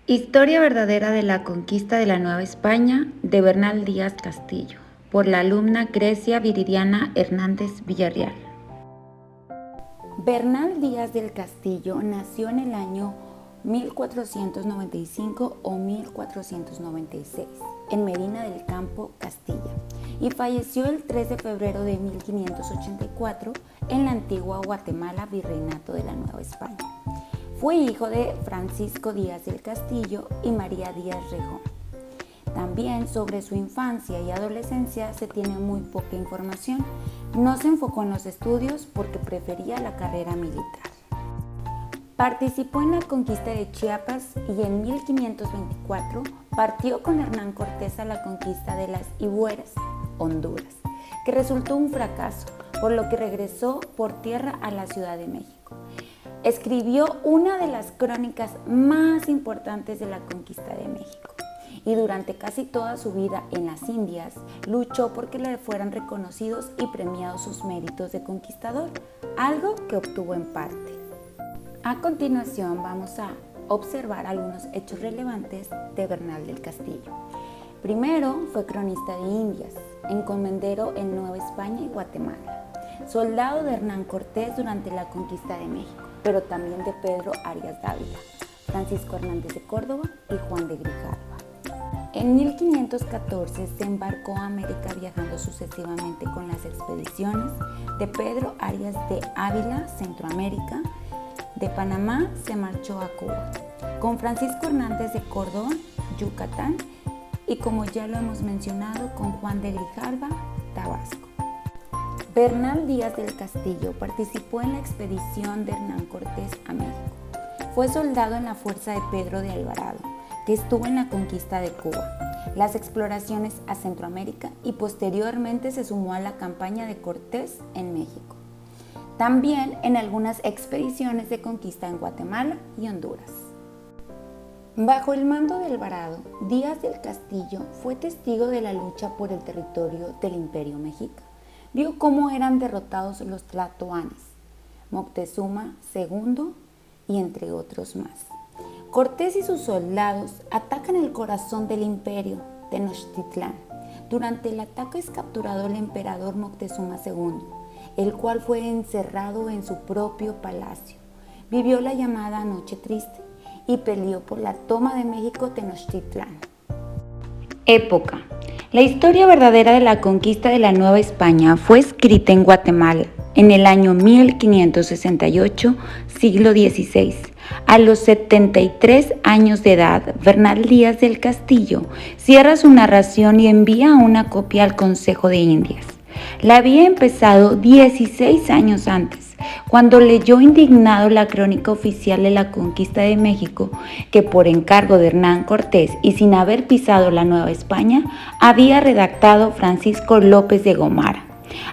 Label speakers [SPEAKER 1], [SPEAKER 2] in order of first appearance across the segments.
[SPEAKER 1] Historia verdadera de la conquista de la Nueva España de Bernal Díaz Castillo, por la alumna Grecia Viridiana Hernández Villarreal.
[SPEAKER 2] Bernal Díaz del Castillo nació en el año 1495 o 1496 en Medina del Campo, Castilla, y falleció el 3 de febrero de 1584 en la antigua Guatemala, Virreinato de la Nueva España. Fue hijo de Francisco Díaz del Castillo y María Díaz Rejón. También sobre su infancia y adolescencia se tiene muy poca información. No se enfocó en los estudios porque prefería la carrera militar. Participó en la conquista de Chiapas y en 1524 partió con Hernán Cortés a la conquista de las Ibueras, Honduras, que resultó un fracaso, por lo que regresó por tierra a la Ciudad de México. Escribió una de las crónicas más importantes de la conquista de México y durante casi toda su vida en las Indias luchó porque le fueran reconocidos y premiados sus méritos de conquistador, algo que obtuvo en parte. A continuación vamos a observar algunos hechos relevantes de Bernal del Castillo. Primero, fue cronista de Indias, encomendero en Nueva España y Guatemala, soldado de Hernán Cortés durante la conquista de México, pero también de Pedro Arias Dávila, Francisco Hernández de Córdoba y Juan de Grijalva. En 1514 se embarcó a América viajando sucesivamente con las expediciones de Pedro Arias de Ávila, Centroamérica. De Panamá se marchó a Cuba, con Francisco Hernández de Córdoba, Yucatán, y como ya lo hemos mencionado, con Juan de Grijalva, Tabasco. Bernal Díaz del Castillo participó en la expedición de Hernán Cortés a México. Fue soldado en la fuerza de Pedro de Alvarado, que estuvo en la conquista de Cuba, las exploraciones a Centroamérica y posteriormente se sumó a la campaña de Cortés en México. También en algunas expediciones de conquista en Guatemala y Honduras. Bajo el mando de Alvarado, Díaz del Castillo fue testigo de la lucha por el territorio del Imperio Mexica. Vio cómo eran derrotados los tlatoanes, Moctezuma II y entre otros más. Cortés y sus soldados atacan el corazón del imperio, Tenochtitlán. Durante el ataque es capturado el emperador Moctezuma II, el cual fue encerrado en su propio palacio. Vivió la llamada Noche Triste y peleó por la toma de México Tenochtitlán.
[SPEAKER 1] Época. La historia verdadera de la conquista de la Nueva España fue escrita en Guatemala en el año 1568, siglo XVI. A los 73 años de edad, Bernal Díaz del Castillo cierra su narración y envía una copia al Consejo de Indias. La había empezado 16 años antes, cuando leyó indignado la crónica oficial de la conquista de México, que por encargo de Hernán Cortés y sin haber pisado la Nueva España, había redactado Francisco López de Gomara.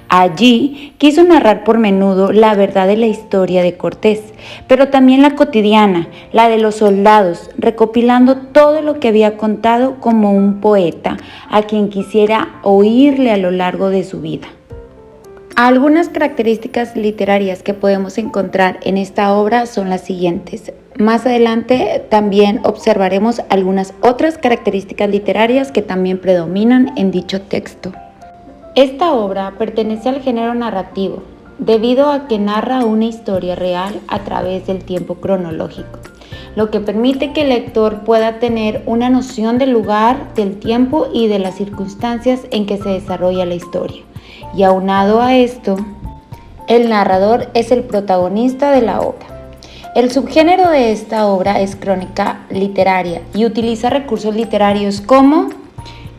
[SPEAKER 1] Allí quiso narrar por menudo la verdad de la historia de Cortés, pero también la cotidiana, la de los soldados, recopilando todo lo que había contado como un poeta a quien quisiera oírle a lo largo de su vida. Algunas características literarias que podemos encontrar en esta obra son las siguientes. Más adelante también observaremos algunas otras características literarias que también predominan en dicho texto. Esta obra pertenece al género narrativo, debido a que narra una historia real a través del tiempo cronológico, lo que permite que el lector pueda tener una noción del lugar, del tiempo y de las circunstancias en que se desarrolla la historia. Y aunado a esto, el narrador es el protagonista de la obra. El subgénero de esta obra es crónica literaria y utiliza recursos literarios como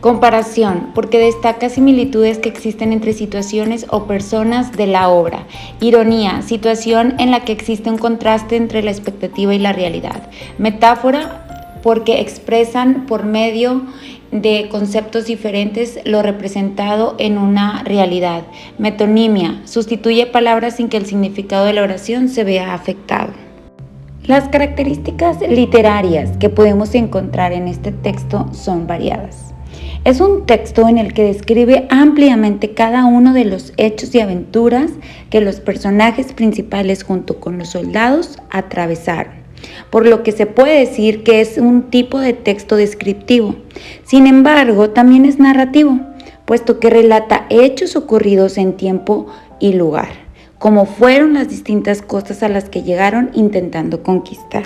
[SPEAKER 1] comparación, porque destaca similitudes que existen entre situaciones o personas de la obra. Ironía, situación en la que existe un contraste entre la expectativa y la realidad. Metáfora, porque expresan por medio de conceptos diferentes lo representado en una realidad. Metonimia, sustituye palabras sin que el significado de la oración se vea afectado. Las características literarias que podemos encontrar en este texto son variadas. Es un texto en el que describe ampliamente cada uno de los hechos y aventuras que los personajes principales junto con los soldados atravesaron. por lo que se puede decir que es un tipo de texto descriptivo. Sin embargo, también es narrativo, puesto que relata hechos ocurridos en tiempo y lugar, como fueron las distintas costas a las que llegaron intentando conquistar.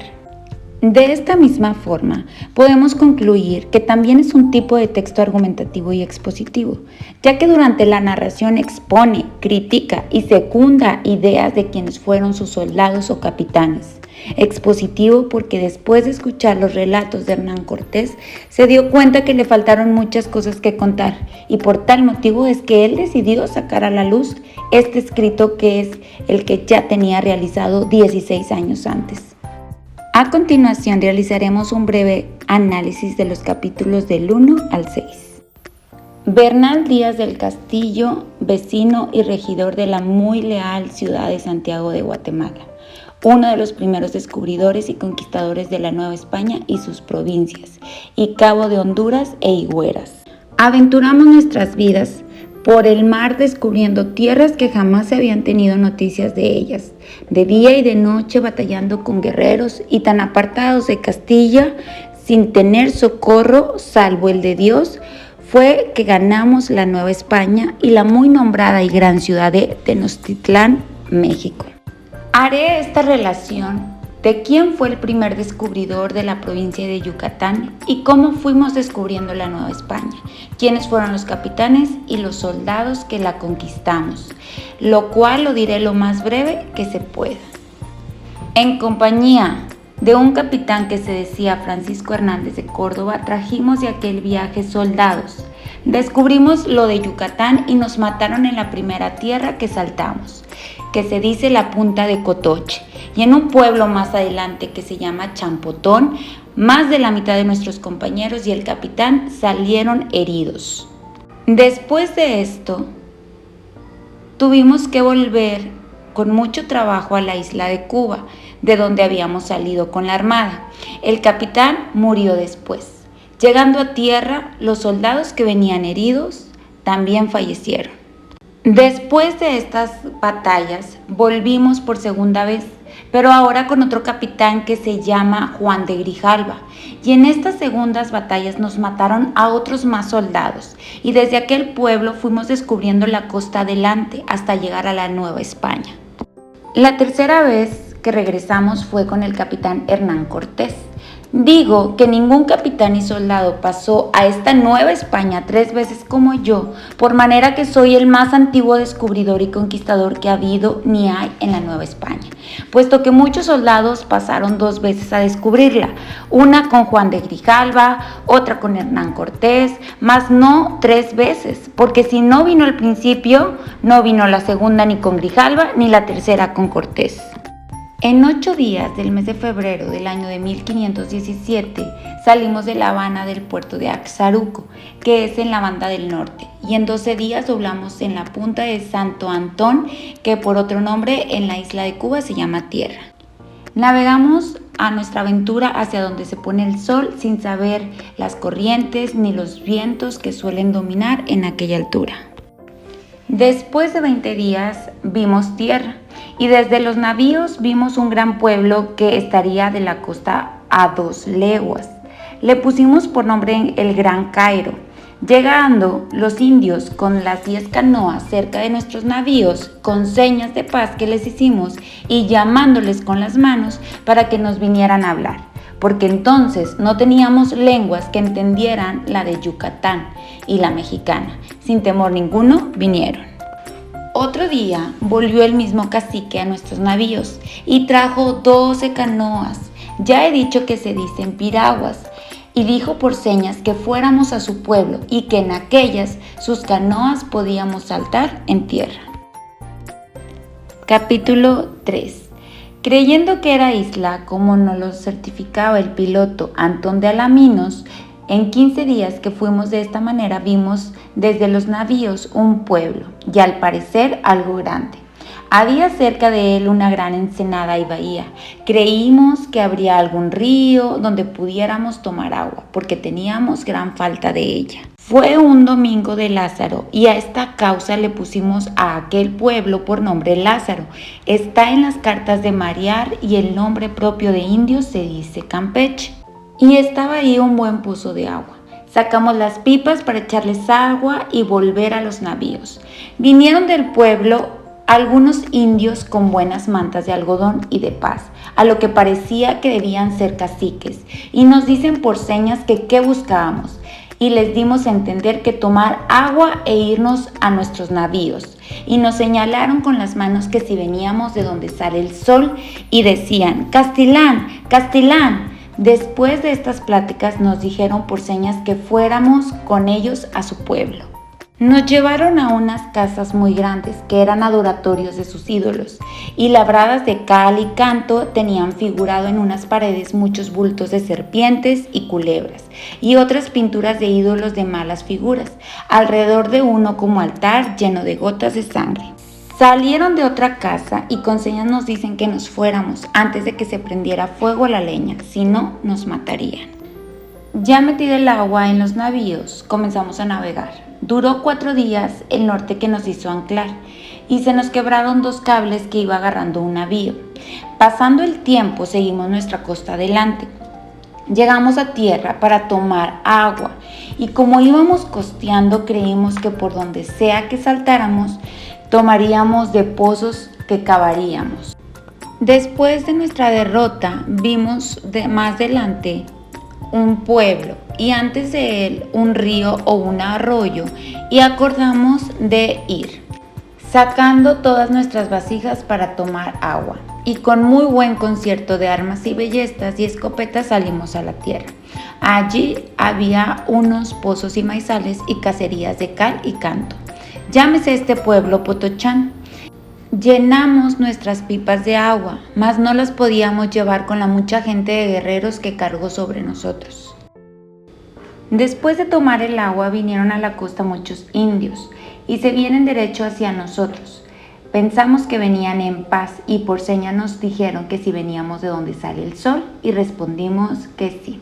[SPEAKER 1] De esta misma forma, podemos concluir que también es un tipo de texto argumentativo y expositivo, ya que durante la narración expone, critica y secunda ideas de quienes fueron sus soldados o capitanes. Expositivo porque después de escuchar los relatos de Hernán Cortés, se dio cuenta que le faltaron muchas cosas que contar y por tal motivo es que él decidió sacar a la luz este escrito que es el que ya tenía realizado 16 años antes. A continuación realizaremos un breve análisis de los capítulos del 1 al 6. Bernal Díaz del Castillo, vecino y regidor de la muy leal ciudad de Santiago de Guatemala, uno de los primeros descubridores y conquistadores de la Nueva España y sus provincias, y cabo de Honduras e Higueras. Aventuramos nuestras vidas por el mar descubriendo tierras que jamás se habían tenido noticias de ellas, de día y de noche batallando con guerreros y tan apartados de Castilla, sin tener socorro salvo el de Dios, fue que ganamos la Nueva España y la muy nombrada y gran ciudad de Tenochtitlán, México. Haré esta relación de quién fue el primer descubridor de la provincia de Yucatán y cómo fuimos descubriendo la Nueva España, quiénes fueron los capitanes y los soldados que la conquistamos, lo cual lo diré lo más breve que se pueda. En compañía de un capitán que se decía Francisco Hernández de Córdoba, trajimos de aquel viaje soldados. Descubrimos lo de Yucatán y nos mataron en la primera tierra que saltamos, que se dice la Punta de Cotoche, y en un pueblo más adelante que se llama Champotón, más de la mitad de nuestros compañeros y el capitán salieron heridos. Después de esto, tuvimos que volver con mucho trabajo a la isla de Cuba, de donde habíamos salido con la armada. El capitán murió después. Llegando a tierra, los soldados que venían heridos también fallecieron. Después de estas batallas, volvimos por segunda vez, pero ahora con otro capitán que se llama Juan de Grijalva. Y en estas segundas batallas nos mataron a otros más soldados. Y desde aquel pueblo fuimos descubriendo la costa adelante hasta llegar a la Nueva España. La tercera vez que regresamos fue con el capitán Hernán Cortés. Digo que ningún capitán y soldado pasó a esta Nueva España 3 veces como yo, por manera que soy el más antiguo descubridor y conquistador que ha habido ni hay en la Nueva España, puesto que muchos soldados pasaron 2 veces a descubrirla, una con Juan de Grijalva, otra con Hernán Cortés, mas no 3 veces, porque si no vino al principio, no vino la segunda ni con Grijalva, ni la tercera con Cortés. En 8 días del mes de febrero del año de 1517 salimos de La Habana del puerto de Axaruco, que es en la banda del norte, y en 12 días doblamos en la punta de Santo Antón, que por otro nombre en la isla de Cuba se llama Tierra. Navegamos a nuestra aventura hacia donde se pone el sol sin saber las corrientes ni los vientos que suelen dominar en aquella altura. Después de 20 días vimos tierra y desde los navíos vimos un gran pueblo que estaría de la costa a 2 leguas. Le pusimos por nombre el Gran Cairo. Llegando los indios con las 10 canoas cerca de nuestros navíos, con señas de paz que les hicimos y llamándoles con las manos para que nos vinieran a hablar, porque entonces no teníamos lenguas que entendieran la de Yucatán y la mexicana. Sin temor ninguno vinieron. Otro día volvió el mismo cacique a nuestros navíos y trajo 12 canoas, ya he dicho que se dicen piraguas, y dijo por señas que fuéramos a su pueblo y que en aquellas sus canoas podíamos saltar en tierra. Capítulo 3. Creyendo que era isla, como nos lo certificaba el piloto Antón de Alaminos, en 15 días que fuimos de esta manera vimos desde los navíos un pueblo, y al parecer algo grande. Había cerca de él una gran ensenada y bahía. Creímos que habría algún río donde pudiéramos tomar agua, porque teníamos gran falta de ella. Fue un domingo de Lázaro y a esta causa le pusimos a aquel pueblo por nombre Lázaro. Está en las cartas de marear y el nombre propio de indios se dice Campeche. Y estaba ahí un buen pozo de agua. Sacamos las pipas para echarles agua y volver a los navíos. Vinieron del pueblo algunos indios con buenas mantas de algodón y de paz, a lo que parecía que debían ser caciques, y nos dicen por señas que qué buscábamos, y les dimos a entender que tomar agua e irnos a nuestros navíos, y nos señalaron con las manos que si veníamos de donde sale el sol, y decían, Castilán, Castilán. Después de estas pláticas nos dijeron por señas que fuéramos con ellos a su pueblo. Nos llevaron a unas casas muy grandes que eran adoratorios de sus ídolos y labradas de cal y canto tenían figurado en unas paredes muchos bultos de serpientes y culebras y otras pinturas de ídolos de malas figuras, alrededor de uno como altar lleno de gotas de sangre. Salieron de otra casa y con señas nos dicen que nos fuéramos antes de que se prendiera fuego a la leña, si no nos matarían. Ya metida el agua en los navíos, comenzamos a navegar. Duró 4 días el norte que nos hizo anclar y se nos quebraron 2 cables que iba agarrando un navío. Pasando el tiempo, seguimos nuestra costa adelante. Llegamos a tierra para tomar agua y como íbamos costeando, creímos que por donde sea que saltáramos, tomaríamos de pozos que cavaríamos. Después de nuestra derrota, vimos más adelante un pueblo y antes de él un río o un arroyo y acordamos de ir, sacando todas nuestras vasijas para tomar agua y con muy buen concierto de armas y ballestas y escopetas salimos a la tierra. Allí había unos pozos y maizales y cacerías de cal y canto. Llámese este pueblo Potochán. Llenamos nuestras pipas de agua, mas no las podíamos llevar con la mucha gente de guerreros que cargó sobre nosotros. Después de tomar el agua vinieron a la costa muchos indios y se vienen derecho hacia nosotros. Pensamos que venían en paz y por señas nos dijeron que si veníamos de donde sale el sol y respondimos que sí.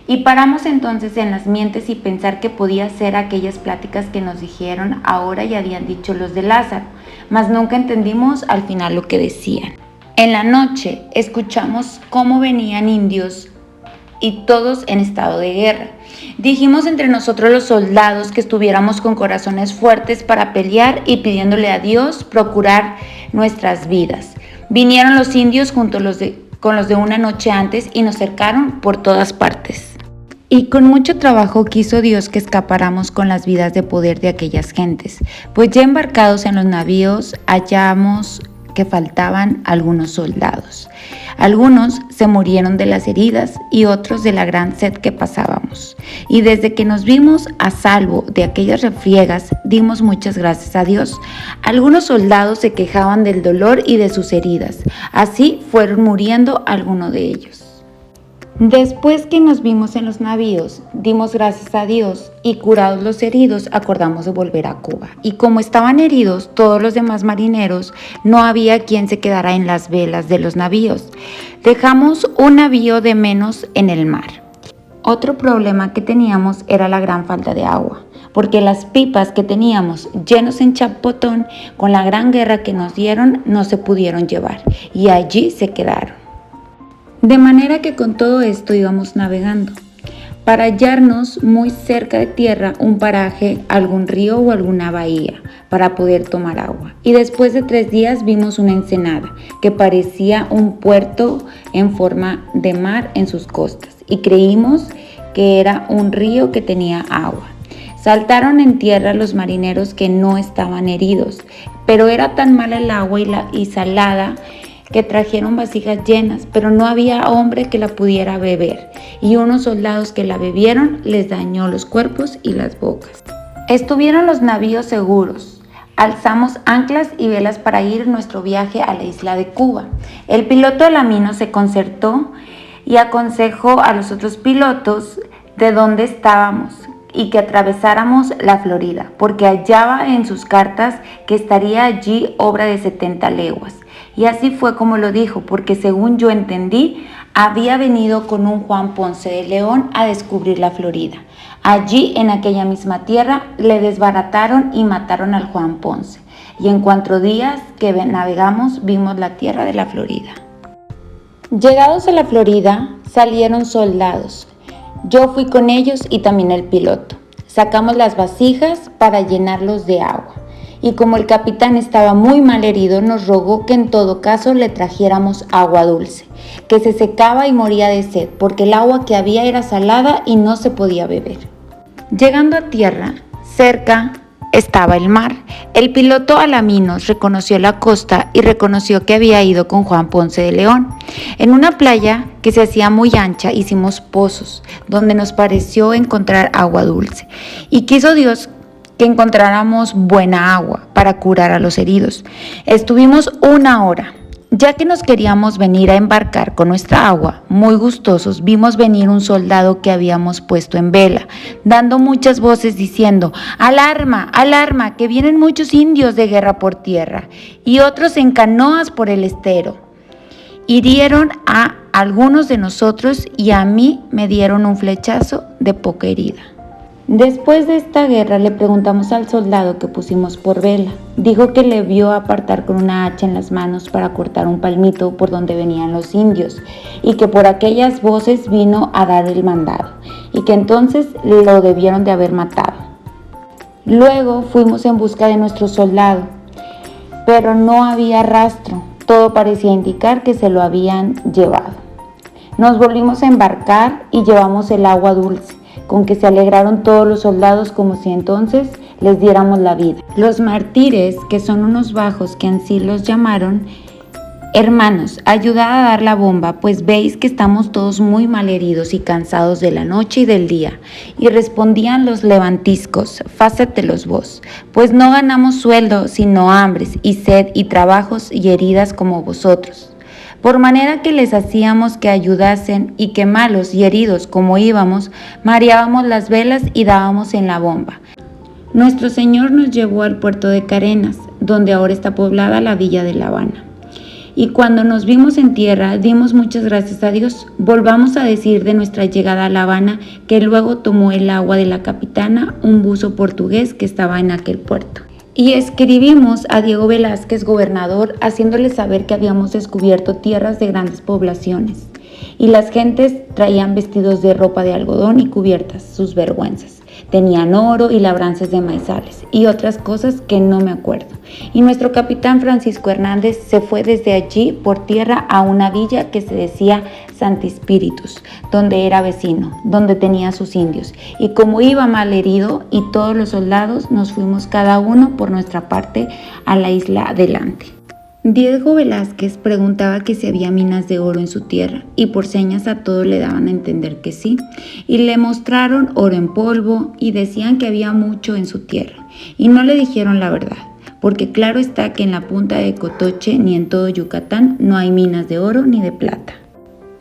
[SPEAKER 1] Y paramos entonces en las mientes y pensar que podía ser aquellas pláticas que nos dijeron ahora y habían dicho los de Lázaro, mas nunca entendimos al final lo que decían. En la noche escuchamos cómo venían indios y todos en estado de guerra. Dijimos entre nosotros los soldados que estuviéramos con corazones fuertes para pelear y pidiéndole a Dios procurar nuestras vidas. Vinieron los indios junto con los de una noche antes y nos cercaron por todas partes. Y con mucho trabajo quiso Dios que escapáramos con las vidas de poder de aquellas gentes, pues ya embarcados en los navíos hallamos que faltaban algunos soldados. Algunos se murieron de las heridas y otros de la gran sed que pasábamos. Y desde que nos vimos a salvo de aquellas refriegas, dimos muchas gracias a Dios. Algunos soldados se quejaban del dolor y de sus heridas. Así fueron muriendo algunos de ellos. Después que nos vimos en los navíos, dimos gracias a Dios y curados los heridos, acordamos de volver a Cuba. Y como estaban heridos todos los demás marineros, no había quien se quedara en las velas de los navíos. Dejamos un navío de menos en el mar. Otro problema que teníamos era la gran falta de agua, porque las pipas que teníamos llenos en Chapotón, con la gran guerra que nos dieron, no se pudieron llevar y allí se quedaron. De manera que con todo esto íbamos navegando, para hallarnos muy cerca de tierra un paraje, algún río o alguna bahía, para poder tomar agua. Y después de 3 días vimos una ensenada, que parecía un puerto en forma de mar en sus costas, y creímos que era un río que tenía agua. Saltaron en tierra los marineros que no estaban heridos, pero era tan mala el agua y salada, que trajeron vasijas llenas, pero no había hombre que la pudiera beber, y unos soldados que la bebieron les dañó los cuerpos y las bocas. Estuvieron los navíos seguros. Alzamos anclas y velas para ir nuestro viaje a la isla de Cuba. El piloto Alamino se concertó y aconsejó a los otros pilotos de dónde estábamos, y que atravesáramos la Florida, porque hallaba en sus cartas que estaría allí obra de 70 leguas. Y así fue como lo dijo, porque según yo entendí, había venido con un Juan Ponce de León a descubrir la Florida. Allí, en aquella misma tierra, le desbarataron y mataron al Juan Ponce. Y en 4 días que navegamos, vimos la tierra de la Florida. Llegados a la Florida, salieron soldados. Yo fui con ellos y también el piloto. Sacamos las vasijas para llenarlos de agua. Y como el capitán estaba muy mal herido, nos rogó que en todo caso le trajéramos agua dulce, que se secaba y moría de sed, porque el agua que había era salada y no se podía beber. Llegando a tierra, cerca estaba el mar. El piloto Alaminos reconoció la costa y reconoció que había ido con Juan Ponce de León. En una playa que se hacía muy ancha hicimos pozos, donde nos pareció encontrar agua dulce. Y quiso Dios que encontráramos buena agua para curar a los heridos. Estuvimos 1 hora. Ya que nos queríamos venir a embarcar con nuestra agua, muy gustosos, vimos venir un soldado que habíamos puesto en vela, dando muchas voces diciendo: «¡Alarma, alarma, que vienen muchos indios de guerra por tierra!» y otros en canoas por el estero. Hirieron a algunos de nosotros y a mí me dieron un flechazo de poca herida. Después de esta guerra le preguntamos al soldado que pusimos por vela. Dijo que le vio apartar con una hacha en las manos para cortar un palmito por donde venían los indios y que por aquellas voces vino a dar el mandado y que entonces lo debieron de haber matado. Luego fuimos en busca de nuestro soldado, pero no había rastro. Todo parecía indicar que se lo habían llevado. Nos volvimos a embarcar y llevamos el agua dulce, con que se alegraron todos los soldados como si entonces les diéramos la vida. Los mártires, que son unos bajos que así los llamaron: «Hermanos, ayudad a dar la bomba, pues veis que estamos todos muy mal heridos y cansados de la noche y del día». Y respondían los levantiscos: «Fácetelos vos, pues no ganamos sueldo, sino hambres y sed y trabajos y heridas como vosotros». Por manera que les hacíamos que ayudasen y que malos y heridos como íbamos, mareábamos las velas y dábamos en la bomba. Nuestro Señor nos llevó al puerto de Carenas, donde ahora está poblada la villa de La Habana. Y cuando nos vimos en tierra, dimos muchas gracias a Dios. Volvamos a decir de nuestra llegada a La Habana que luego tomó el agua de la capitana un buzo portugués que estaba en aquel puerto. Y escribimos a Diego Velázquez, gobernador, haciéndole saber que habíamos descubierto tierras de grandes poblaciones. Y las gentes traían vestidos de ropa de algodón y cubiertas sus vergüenzas. Tenían oro y labranzas de maizales y otras cosas que no me acuerdo. Y nuestro capitán Francisco Hernández se fue desde allí por tierra a una villa que se decía Santi Spíritus, donde era vecino, donde tenía sus indios. Y como iba mal herido y todos los soldados, nos fuimos cada uno por nuestra parte a la isla adelante. Diego Velázquez preguntaba que si había minas de oro en su tierra y por señas a todos le daban a entender que sí, y le mostraron oro en polvo y decían que había mucho en su tierra y no le dijeron la verdad, porque claro está que en la punta de Cotoche ni en todo Yucatán no hay minas de oro ni de plata.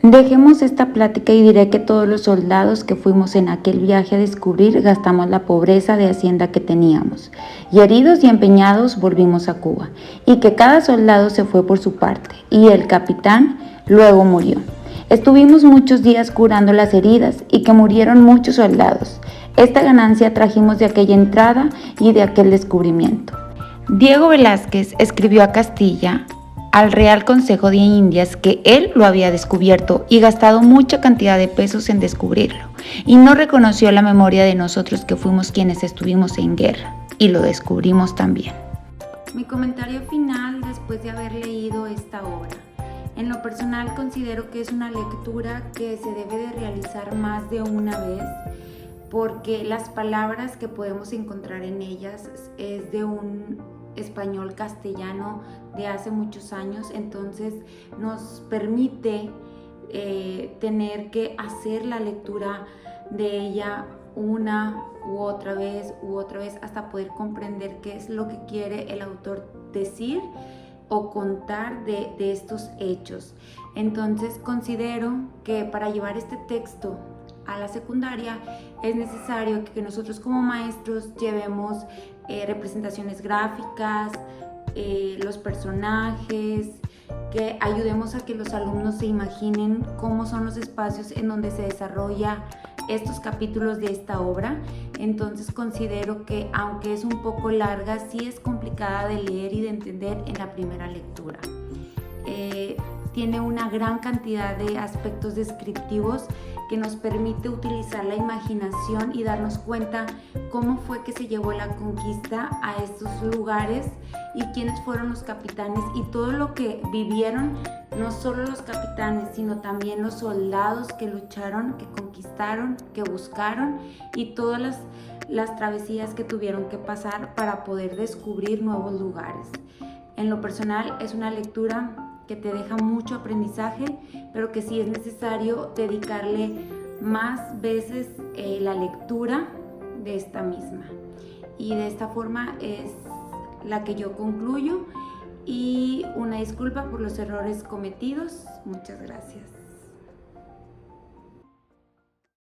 [SPEAKER 1] Dejemos esta plática y diré que todos los soldados que fuimos en aquel viaje a descubrir gastamos la pobreza de hacienda que teníamos, y heridos y empeñados volvimos a Cuba, y que cada soldado se fue por su parte, y el capitán luego murió. Estuvimos muchos días curando las heridas y que murieron muchos soldados. Esta ganancia trajimos de aquella entrada y de aquel descubrimiento. Diego Velázquez escribió a Castilla, al Real Consejo de Indias, que él lo había descubierto y gastado mucha cantidad de pesos en descubrirlo, y no reconoció la memoria de nosotros que fuimos quienes estuvimos en guerra y lo descubrimos también. Mi comentario final después de haber leído esta obra. En lo personal considero que es una lectura que se debe de realizar más de una vez, porque las palabras que podemos encontrar en ellas es de un español castellano de hace muchos años, entonces nos permite tener que hacer la lectura de ella una u otra vez hasta poder comprender qué es lo que quiere el autor decir o contar de estos hechos. Entonces considero que para llevar este texto
[SPEAKER 2] a la secundaria, es necesario que nosotros como maestros llevemos representaciones gráficas, los personajes, que ayudemos a que los alumnos se imaginen cómo son los espacios en donde se desarrolla estos capítulos de esta obra. Entonces considero que, aunque es un poco larga, sí es complicada de leer y de entender en la primera lectura. Tiene una gran cantidad de aspectos descriptivos que nos permite utilizar la imaginación y darnos cuenta cómo fue que se llevó la conquista a estos lugares y quiénes fueron los capitanes y todo lo que vivieron, no solo los capitanes, sino también los soldados que lucharon, que conquistaron, que buscaron, y todas las travesías que tuvieron que pasar para poder descubrir nuevos lugares. En lo personal, es una lectura que te deja mucho aprendizaje, pero que sí es necesario dedicarle más veces la lectura de esta misma. Y de esta forma es la que yo concluyo, y una disculpa por los errores cometidos. Muchas gracias.